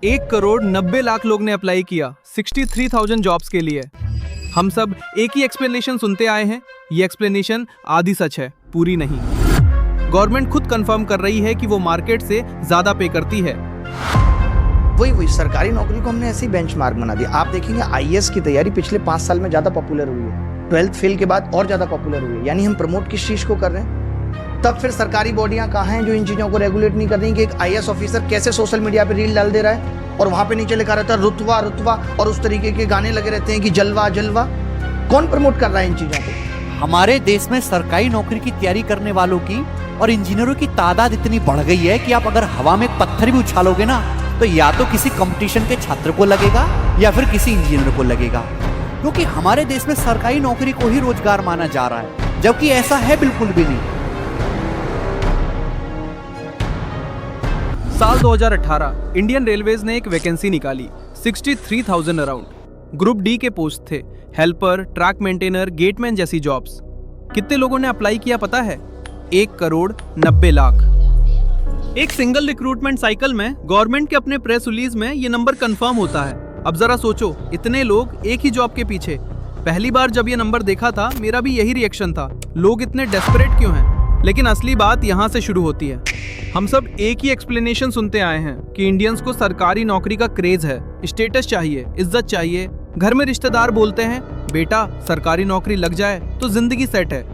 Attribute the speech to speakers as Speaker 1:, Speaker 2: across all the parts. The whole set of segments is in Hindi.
Speaker 1: 1,90,00,000 लोग ने अप्लाई किया 63,000 जॉब्स के लिए। हम सब एक ही एक्सप्लेनेशन सुनते आए हैं। ये एक्सप्लेनेशन आधी सच है, पूरी नहीं। गवर्नमेंट खुद कंफर्म कर रही है कि वो मार्केट से ज्यादा पे करती है।
Speaker 2: वही सरकारी नौकरी को हमने ऐसे ही बेंचमार्क बना दिया। आप देखेंगे आईएएस की तैयारी पिछले 5 साल में ज्यादा पॉपुलर हुई है, 12th फेल के बाद और ज्यादा पॉपुलर हुई है। यानी हम प्रमोट किस चीज को कर रहे हैं? तब फिर सरकारी बॉडियां कहाँ हैं जो इन चीजों को रेगुलेट नहीं कर रही कि एक आईएएस ऑफिसर कैसे सोशल मीडिया पे रील डाल दे रहा है और वहां पे नीचे लिखा रहता है रुतबा रुतबा और उस तरीके के गाने लगे रहते हैं कि जलवा जलवा। कौन प्रमोट कर रहा है इन चीजों को?
Speaker 3: हमारे देश में सरकारी नौकरी की तैयारी करने वालों की और इंजीनियरों की तादाद इतनी बढ़ गई है कि आप अगर हवा में पत्थर भी उछालोगे ना तो या तो किसी कंपटीशन के छात्र को लगेगा या फिर किसी इंजीनियर को लगेगा, क्योंकि हमारे देश में सरकारी नौकरी को ही रोजगार माना जा रहा है, जबकि ऐसा है बिल्कुल भी नहीं।
Speaker 1: साल 2018 इंडियन रेलवेज ने एक वैकेंसी निकाली 63,000 अराउंड। ग्रुप डी के पोस्ट थे, हेल्पर, ट्रैक मेंटेनर, गेटमैन जैसी जॉब्स। कितने लोगों ने अप्लाई किया पता है? 1,90,00,000। एक सिंगल रिक्रूटमेंट साइकिल में गवर्नमेंट के अपने प्रेस रिलीज में ये नंबर कंफर्म होता है। अब जरा सोचो, इतने लोग एक ही जॉब के पीछे। पहली बार जब ये नंबर देखा था मेरा भी यही रिएक्शन था, लोग इतने डेस्परेट क्यों हैं? लेकिन असली बात यहाँ से शुरू होती है। हम सब एक ही एक्सप्लेनेशन सुनते आए हैं कि इंडियंस को सरकारी नौकरी का क्रेज है, स्टेटस चाहिए, इज्जत चाहिए। घर में रिश्तेदार बोलते हैं बेटा सरकारी नौकरी लग जाए तो जिंदगी सेट है।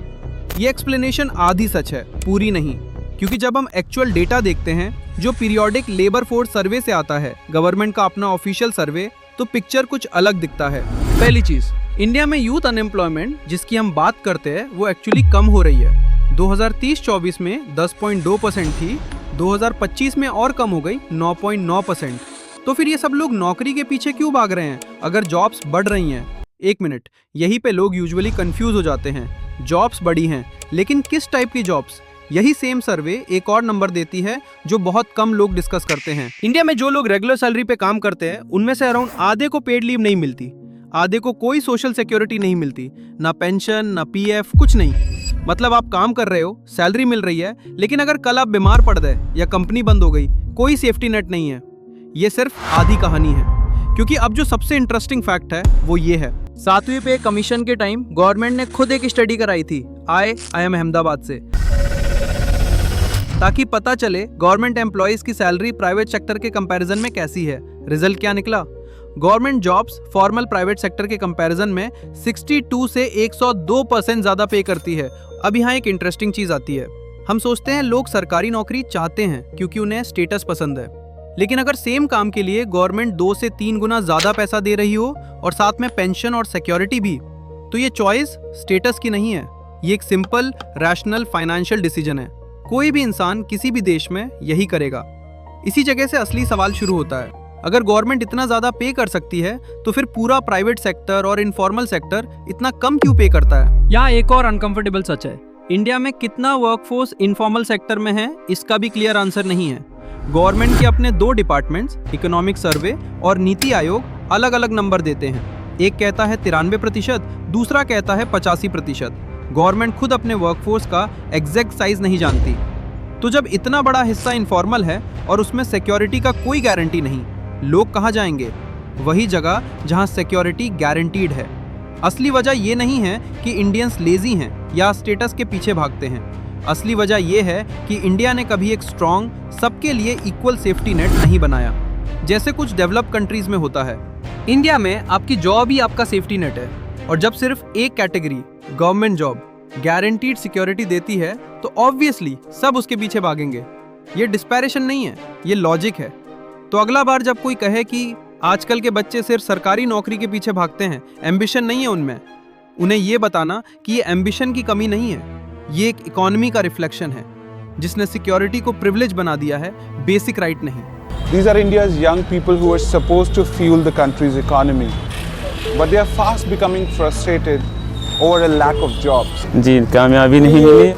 Speaker 1: ये एक्सप्लेनेशन आधी सच है, पूरी नहीं। क्योंकि जब हम एक्चुअल डेटा देखते हैं जो पीरियोडिक लेबर फोर्स सर्वे से आता है, गवर्नमेंट का अपना ऑफिशियल सर्वे, तो पिक्चर कुछ अलग दिखता है। पहली चीज, इंडिया में यूथ अनएम्प्लॉयमेंट जिसकी हम बात करते हैं वो एक्चुअली कम हो रही है। 2030-24 में 10.2% थी, 2025 में और कम हो गई 9.9%। तो फिर ये सब लोग नौकरी के पीछे क्यों भाग रहे हैं अगर जॉब्स बढ़ रही हैं? एक मिनट, यहीं पे लोग यूजुअली कंफ्यूज हो जाते हैं। जॉब्स बढ़ी हैं, लेकिन किस टाइप की जॉब्स? यही सेम सर्वे एक और नंबर देती है जो बहुत कम लोग डिस्कस करते हैं। इंडिया में जो लोग रेगुलर सैलरी पे काम करते हैं उनमें से अराउंड आधे को पेड लीव नहीं मिलती, आधे को कोई सोशल सिक्योरिटी नहीं मिलती, ना पेंशन ना पीएफ, कुछ नहीं। मतलब आप काम कर रहे हो, सैलरी मिल रही है, लेकिन अगर कल आप बीमार पड़ गए या कंपनी बंद हो गई, कोई सेफ्टी नेट नहीं है। ये सिर्फ आधी कहानी है, क्योंकि अब जो सबसे इंटरेस्टिंग फैक्ट है वो ये है। 7वीं पे कमीशन के टाइम गवर्नमेंट ने खुद एक स्टडी कराई थी IIM अहमदाबाद से, ताकि पता चले गवर्नमेंट एम्प्लॉइज की सैलरी प्राइवेट सेक्टर के कंपैरिजन में कैसी है। रिजल्ट क्या निकला? Government jobs formal private sector के कंपैरिजन में 62 से 102% ज्यादा पे करती है। अब यहाँ एक इंटरेस्टिंग चीज आती है। हम सोचते हैं लोग सरकारी नौकरी चाहते हैं क्योंकि उन्हें स्टेटस पसंद है, लेकिन अगर सेम काम के लिए गवर्नमेंट 2 से 3 गुना ज्यादा पैसा दे रही हो और साथ में पेंशन और सिक्योरिटी भी, तो ये चॉइस स्टेटस की नहीं है, ये एक सिंपल रैशनल फाइनेंशियल डिसीजन है। कोई भी इंसान किसी भी देश में यही करेगा। इसी जगह से असली सवाल शुरू होता है। अगर गवर्नमेंट इतना ज्यादा पे कर सकती है तो फिर पूरा प्राइवेट सेक्टर और इनफॉर्मल सेक्टर इतना कम क्यों पे करता है? यहाँ एक और अनकंफर्टेबल सच है, इंडिया में कितना वर्कफोर्स इनफॉर्मल सेक्टर में है इसका भी क्लियर आंसर नहीं है। गवर्नमेंट के अपने 2 डिपार्टमेंट्स, इकोनॉमिक सर्वे और नीति आयोग, अलग अलग नंबर देते हैं। एक कहता है 93%, दूसरा कहता है 85%। गवर्नमेंट खुद अपने वर्कफोर्स का एग्जैक्ट साइज नहीं जानती। तो जब इतना बड़ा हिस्सा इनफॉर्मल है और उसमें सिक्योरिटी का कोई गारंटी नहीं, लोग कहाँ जाएंगे? वही जगह जहाँ सिक्योरिटी गारंटीड है। असली वजह ये नहीं है कि इंडियंस लेजी हैं या स्टेटस के पीछे भागते हैं। असली वजह ये है कि इंडिया ने कभी एक स्ट्रॉन्ग, सबके लिए इक्वल सेफ्टी नेट नहीं बनाया, जैसे कुछ डेवलप कंट्रीज में होता है। इंडिया में आपकी जॉब ही आपका सेफ्टी नेट है, और जब सिर्फ एक category, government job, guaranteed security देती है तो ऑब्वियसली सब उसके पीछे भागेंगे। ये डिस्पैरेशन नहीं है, ये लॉजिक है। तो अगला बार जब कोई कहे कि आजकल के बच्चे सिर्फ सरकारी नौकरी के पीछे भागते हैं, एम्बिशन नहीं है उनमें, उन्हें ये बताना कि ये एम्बिशन की कमी नहीं है, ये एक इकोनॉमी का रिफ्लेक्शन है जिसने सिक्योरिटी को प्रिविलेज बना दिया है, बेसिक राइट नहीं।
Speaker 4: These are India's young people who are supposed to fuel the country's economy, but they are fast becoming frustrated over a lack of jobs.
Speaker 5: जी, कामयाबी नहीं मिली।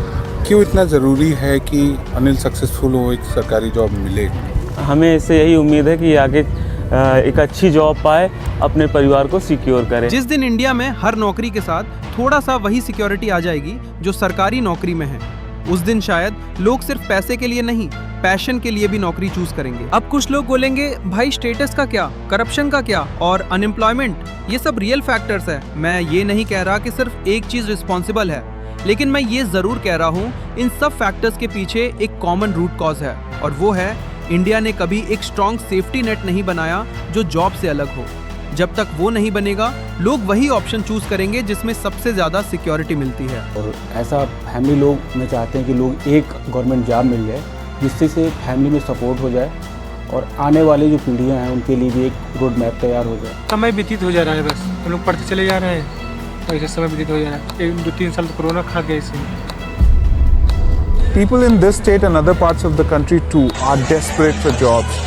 Speaker 4: क्यों इतना ज़रूरी है कि अनिल सक्सेसफुल हो, एक सरकारी जॉब मिले?
Speaker 5: हमें इससे यही उम्मीद है कि आगे एक अच्छी जॉब पाए, अपने परिवार को सिक्योर करे।
Speaker 1: जिस दिन इंडिया में हर नौकरी के साथ थोड़ा सा वही सिक्योरिटी आ जाएगी जो सरकारी नौकरी में है, उस दिन शायद लोग सिर्फ पैसे के लिए नहीं, पैशन के लिए भी नौकरी चूज करेंगे। अब कुछ लोग बोलेंगे भाई स्टेटस का क्या, करप्शन का क्या और अनएम्प्लॉयमेंट, ये सब रियल फैक्टर्स है। मैं ये नहीं कह रहा कि सिर्फ एक चीज रिस्पॉन्सिबल है, लेकिन मैं ये जरूर कह रहा हूँ इन सब फैक्टर्स के पीछे एक कॉमन रूट कॉज है, और वो है इंडिया ने कभी एक स्ट्रॉन्ग सेफ्टी नेट नहीं बनाया जो जॉब से अलग हो। जब तक वो नहीं बनेगा, लोग वही ऑप्शन चूज करेंगे जिसमें सबसे ज्यादा सिक्योरिटी मिलती है।
Speaker 6: और ऐसा फैमिली लोग में चाहते हैं कि लोग एक गवर्नमेंट जॉब मिल जाए जिससे से फैमिली में सपोर्ट हो जाए और आने वाली जो पीढ़ियां हैं उनके लिए भी एक रोड मैप तैयार हो जाए।
Speaker 7: समय व्यतीत हो जा रहा है, बस हम लोग पढ़ते चले जा रहे हैं और ऐसे समय व्यतीत हो जा रहा है। 1-2-3 साल तो कोरोना खा गया इसे।
Speaker 4: People in this state and other parts of the country too are desperate for jobs,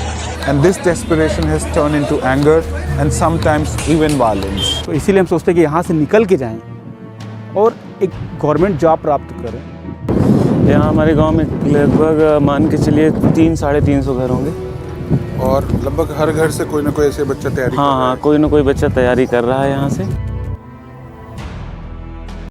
Speaker 4: and this desperation has turned into anger and sometimes even violence.
Speaker 6: तो इसीलिए हम सोचते हैं कि यहाँ से निकल के जाएं और एक गवर्नमेंट जॉब प्राप्त करें।
Speaker 5: यहाँ हमारे गांव में लगभग मान के चलिए 300-350 घर होंगे।
Speaker 4: और लगभग हर घर से कोई ना कोई ऐसे बच्चा तैयारी
Speaker 5: हाँ, कोई ना कोई बच्चा तैयारी कर रहा है यहाँ से।